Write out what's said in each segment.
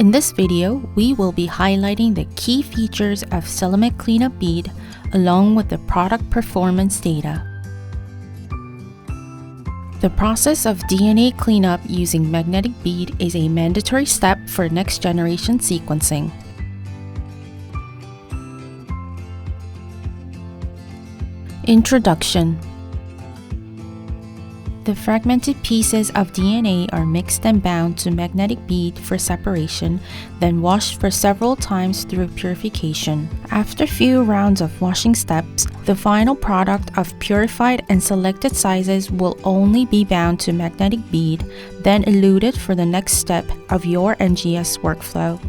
In this video, we will be highlighting the key features of CeleMag Clean-up Bead along with the product performance data. The process of DNA cleanup using magnetic bead is a mandatory step for next-generation sequencing. Introduction. The fragmented pieces of DNA are mixed and bound to magnetic bead for separation, then washed for several times through purification. After few rounds of washing steps, the final product of purified and selected sizes will only be bound to magnetic bead, then eluted for the next step of your NGS workflow.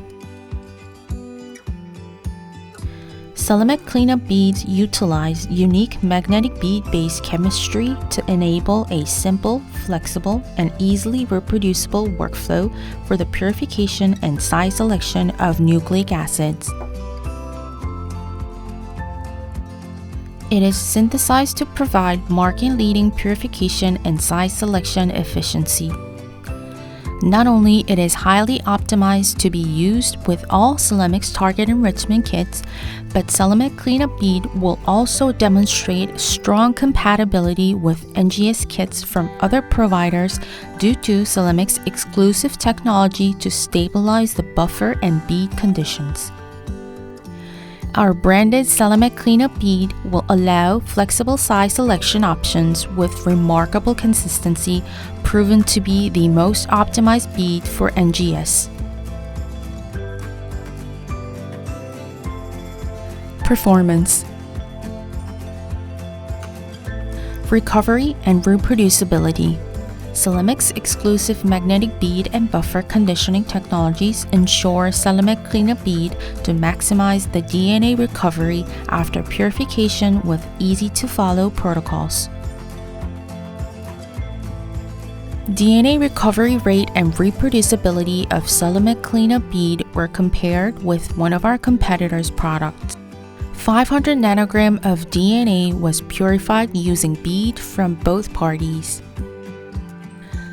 CeleMag Clean-up Beads utilize unique magnetic bead-based chemistry to enable a simple, flexible, and easily reproducible workflow for the purification and size selection of nucleic acids. It is synthesized to provide market-leading purification and size selection efficiency. Not only it is highly optimized to be used with all Celemics target enrichment kits, but CeleMag Clean-up Bead will also demonstrate strong compatibility with NGS kits from other providers due to Celemics' exclusive technology to stabilize the buffer and bead conditions. Our branded CeleMag Clean-up Bead will allow flexible size selection options with remarkable consistency, proven to be the most optimized bead for NGS. Performance, recovery, and reproducibility. Celemics' exclusive magnetic bead and buffer conditioning technologies ensure CeleMag Clean-up Bead to maximize the DNA recovery after purification with easy-to-follow protocols. DNA recovery rate and reproducibility of CeleMag Clean-up Bead were compared with one of our competitors' products. 500 nanogram of DNA was purified using bead from both parties.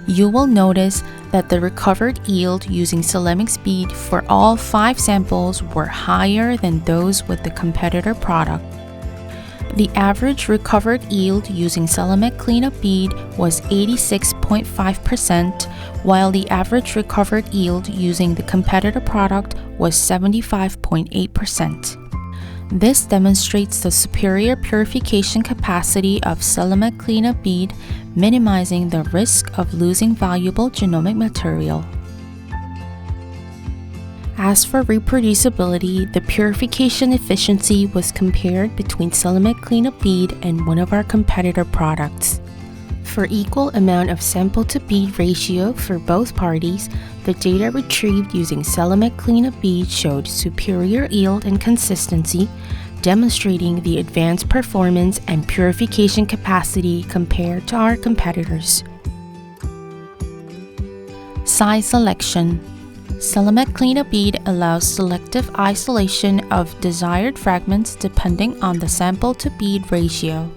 You will notice that the recovered yield using Celemics bead for all 5 samples were higher than those with the competitor product. The average recovered yield using CeleMag Clean-up Bead was 86.5%, while the average recovered yield using the competitor product was 75.8%. This demonstrates the superior purification capacity of CeleMag Clean-up Bead, minimizing the risk of losing valuable genomic material. As for reproducibility, the purification efficiency was compared between CeleMag Clean-up Bead and one of our competitor products. For equal amount of sample-to-bead ratio for both parties, the data retrieved using CeleMag Clean-up Bead showed superior yield and consistency, demonstrating the advanced performance and purification capacity compared to our competitors. Size selection. CeleMag Clean-up Bead allows selective isolation of desired fragments depending on the sample-to-bead ratio.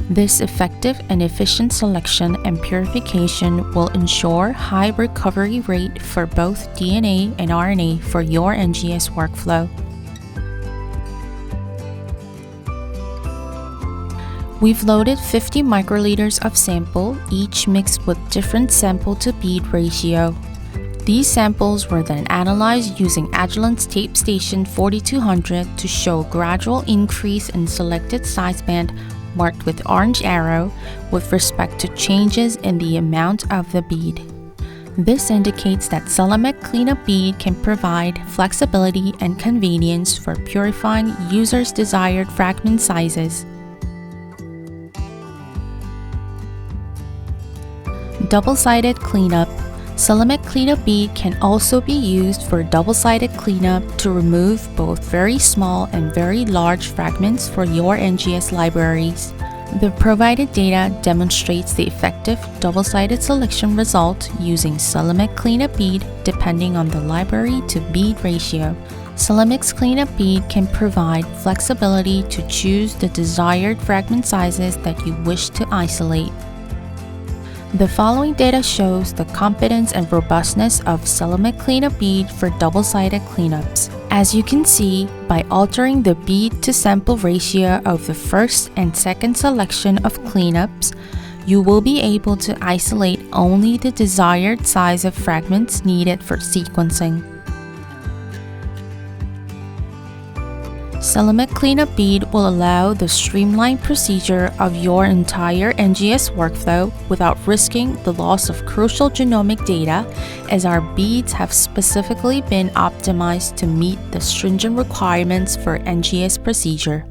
This effective and efficient selection and purification will ensure high recovery rate for both DNA and RNA for your NGS workflow. We've loaded 50 microliters of sample, each mixed with different sample-to-bead ratio. These samples were then analyzed using Agilent's Tape Station 4200 to show gradual increase in selected size band marked with orange arrow with respect to changes in the amount of the bead. This indicates that CeleMag Clean-up Bead can provide flexibility and convenience for purifying users' desired fragment sizes. Double-sided cleanup. CeleMag Clean-up Bead can also be used for double-sided cleanup to remove both very small and very large fragments for your NGS libraries. The provided data demonstrates the effective double-sided selection result using CeleMag Clean-up Bead depending on the library to bead ratio. Celemics Clean-up Bead can provide flexibility to choose the desired fragment sizes that you wish to isolate. The following data shows the competence and robustness of CeleMag Clean-up Bead for double-sided cleanups. As you can see, by altering the bead to sample ratio of the first and second selection of cleanups, you will be able to isolate only the desired size of fragments needed for sequencing. CeleMag Clean-up Bead will allow the streamlined procedure of your entire NGS workflow without risking the loss of crucial genomic data, as our beads have specifically been optimized to meet the stringent requirements for NGS procedure.